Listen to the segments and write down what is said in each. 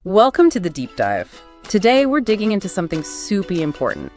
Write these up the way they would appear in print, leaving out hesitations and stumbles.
Welcome to the deep dive. Today we're digging into something super important,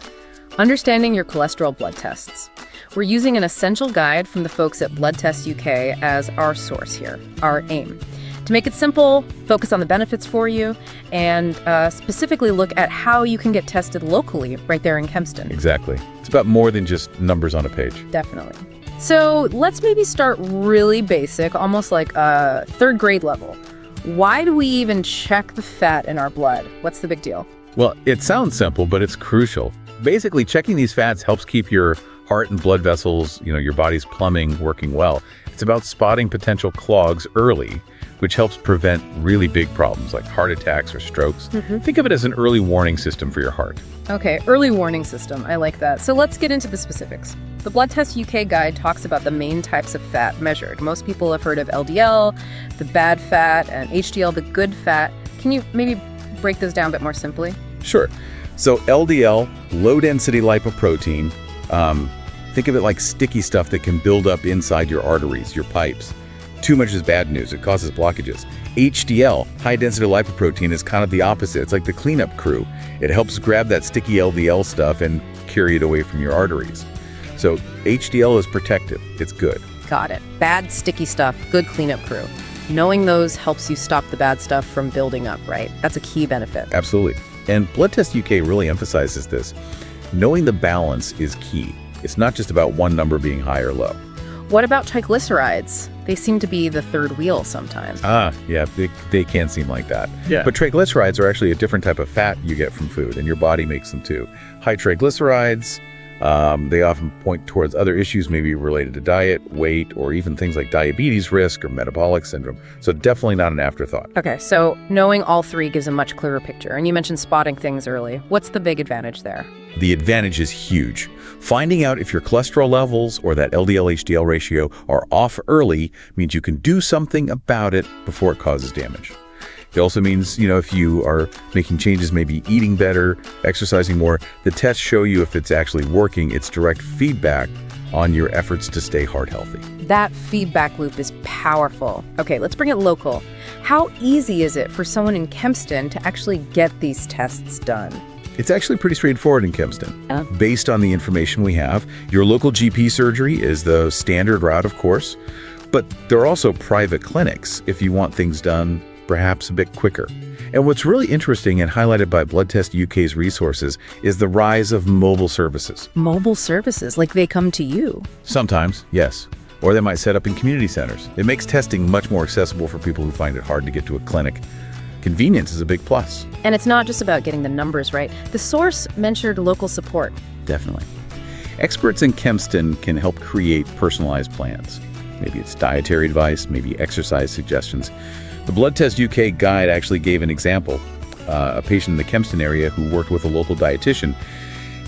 understanding your cholesterol blood tests. We're using an essential guide from the folks at Blood Test UK as our source here, our aim. To make it simple, focus on the benefits for you, and specifically look at how you can get tested locally right there in Kempston. Exactly. It's about more than just numbers on a page. Definitely. So let's maybe start really basic, almost like third grade level. Why do we even check the fat in our blood? What's the big deal? Well, it sounds simple, but it's crucial. Basically, checking these fats helps keep your heart and blood vessels, your body's plumbing working well. It's about spotting potential clogs early, which helps prevent really big problems like heart attacks or strokes. Think of it as an early warning system for your heart. Okay, early warning system. I like that. So let's get into the specifics. The Blood Test UK guide talks about the main types of fat measured. Most people have heard of LDL, the bad fat, and HDL, the good fat. Can you maybe break those down a bit more simply? Sure. So LDL, low-density lipoprotein, think of it like sticky stuff that can build up inside your arteries, your pipes. Too much is bad news. It causes blockages. HDL, high-density lipoprotein, is kind of the opposite. It's like the cleanup crew. It helps grab that sticky LDL stuff and carry it away from your arteries. So HDL is protective. It's good. Got it. Bad, sticky stuff, good cleanup crew. Knowing those helps you stop the bad stuff from building up, right? That's a key benefit. Absolutely. And Blood Test UK really emphasizes this. Knowing the balance is key. It's not just about one number being high or low. What about triglycerides? They seem to be the third wheel sometimes. Yeah, they can seem like that. Yeah. But triglycerides are actually a different type of fat you get from food, and your body makes them too. High triglycerides, they often point towards other issues maybe related to diet, weight, or even things like diabetes risk or metabolic syndrome. So definitely not an afterthought. Okay, so knowing all three gives a much clearer picture. And you mentioned spotting things early. What's the big advantage there? The advantage is huge. Finding out if your cholesterol levels or that LDL-HDL ratio are off early means you can do something about it before it causes damage. It also means, if you are making changes, maybe eating better, exercising more, the tests show you if it's actually working. It's direct feedback on your efforts to stay heart healthy. That feedback loop is powerful. Okay, let's bring it local. How easy is it for someone in Kempston to actually get these tests done? It's actually pretty straightforward in Kempston. Based on the information we have, your local GP surgery is the standard route, of course, but there are also private clinics if you want things done perhaps a bit quicker. And what's really interesting and highlighted by Blood Test UK's resources is the rise of mobile services. Mobile services, like they come to you? Sometimes, yes. Or they might set up in community centers. It makes testing much more accessible for people who find it hard to get to a clinic. Convenience is a big plus. And it's not just about getting the numbers right. The source mentioned local support. Definitely. Experts in Kempston can help create personalized plans. Maybe it's dietary advice, maybe exercise suggestions. The Blood Test UK guide actually gave an example. A patient in the Kempston area who worked with a local dietitian,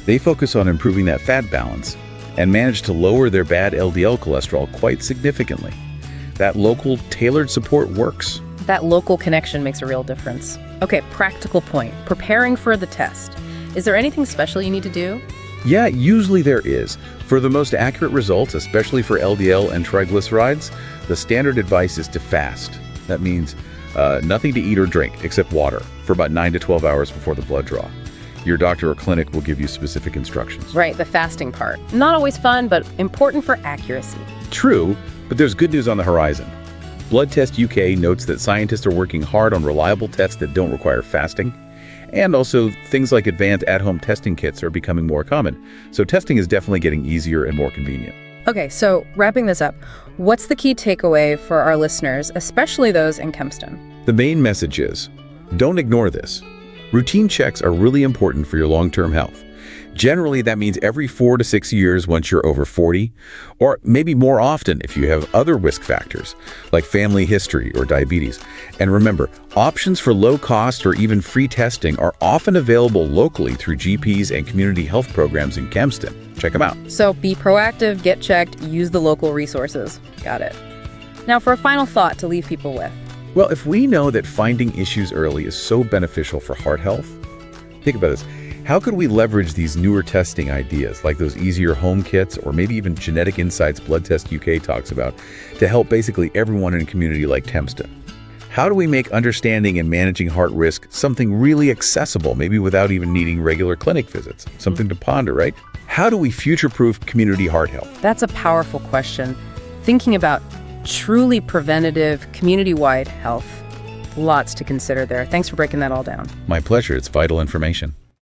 they focus on improving that fat balance and managed to lower their bad LDL cholesterol quite significantly. That local tailored support works. That local connection makes a real difference. Okay, practical point. Preparing for the test. Is there anything special you need to do? Yeah, usually there is. For the most accurate results, especially for LDL and triglycerides, the standard advice is to fast. That means nothing to eat or drink except water for about 9 to 12 hours before the blood draw. Your doctor or clinic will give you specific instructions. Right, the fasting part. Not always fun, but important for accuracy. True, but there's good news on the horizon. Blood Test UK notes that scientists are working hard on reliable tests that don't require fasting. And also, things like advanced at-home testing kits are becoming more common. So testing is definitely getting easier and more convenient. Okay, so wrapping this up, what's the key takeaway for our listeners, especially those in Kempston? The main message is, don't ignore this. Routine checks are really important for your long-term health. Generally, that means every 4 to 6 years once you're over 40, or maybe more often if you have other risk factors, like family history or diabetes. And remember, options for low cost or even free testing are often available locally through GPs and community health programs in Kempston. Check them out. So be proactive, get checked, use the local resources. Got it. Now for a final thought to leave people with. Well, if we know that finding issues early is so beneficial for heart health, think about this. How could we leverage these newer testing ideas, like those easier home kits, or maybe even genetic insights Blood Test UK talks about, to help basically everyone in a community like Kempston? How do we make understanding and managing heart risk something really accessible, maybe without even needing regular clinic visits? Something to ponder, right? How do we future-proof community heart health? That's a powerful question. Thinking about truly preventative, community-wide health. Lots to consider there. Thanks for breaking that all down. My pleasure. It's vital information.